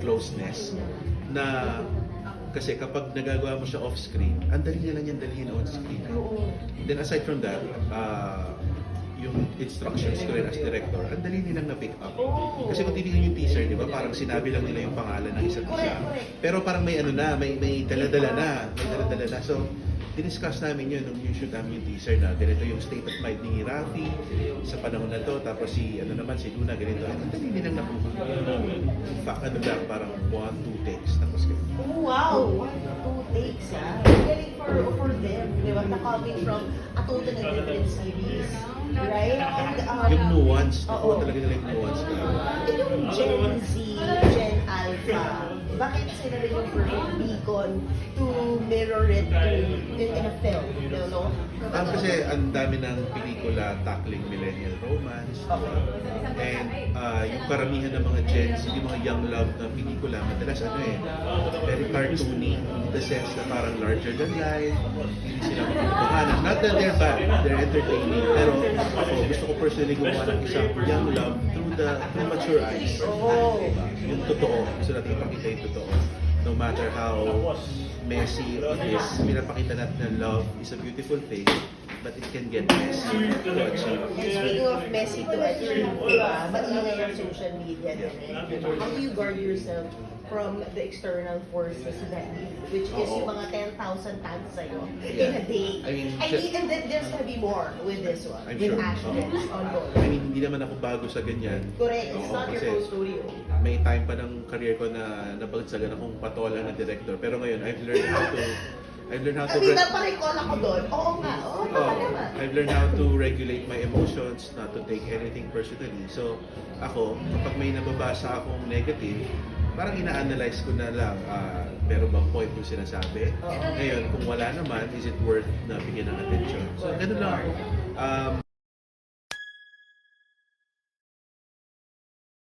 closeness na kasi kapag nagagawa mo siya off-screen, ang dali niya lang yan dalhin on-screen. Then aside from that, yung instructions ko rin as director, ang dali nilang na-pick up. Kasi kung titignan yung teaser, di ba, parang sinabi lang nila yung pangalan ng isa't isa. Pero parang may ano na, may dala-dala na. So, diniscuss namin yun nung yung shoot namin yung teaser na ganito yung state of mind ni Rafi sa panahon na to, tapos si Luna ganito. Ang dali nilang nakuha. In fact, parang 1-2 takes, tapos ganito. Oh, wow! 1-2 takes, ah. Galing for them, di ba? Na coming from a totally different series. Right? And, Yung nuance, nakuha talaga nila yung nuance na. Yung Gen Z, Gen Alpha, bakit sila rin yung perfect beacon to mirror it in a film, you know? Kasi ang dami ng pelikula tackling millennial romance. And yung karamihan ng mga Gen Z, yung mga young love na pelikula, madalas very cartoony in the sense na parang larger than life, hindi sila makakatahanan. Not that they're bad, they're entertaining. Pero ako, gusto ko personally gumawa ng isang young love through mature eyes. Yung totoo, gusto natin ipakita yung totoo. No matter how messy it is, pinapakita natin na love is a beautiful thing, but it can get messy to achieve. Speaking of messy to achieve, maingay ang social media din. How do you guard yourself from the external forces that which is yung mga 10,000 tags sa'yo in a day? I mean, and then there's gonna be more with this one, I'm with sure. Ashton ongoing. I mean, hindi naman ako bago sa ganyan. Correct, it's not your kasi whole studio. may time pa ng career ko na nabagsagan akong patola na director. Pero ngayon, I've learned how to Hindi na pa-recall ako doon. Oo nga, naman. I've learned how to regulate my emotions, not to take anything personally. So, ako, kapag may nababasa akong negative, parang ina-analyze ko na lang, meron bang point yung sinasabi? Ngayon, kung wala naman, is it worth na bigyan ng attention? So, ganun lang ako.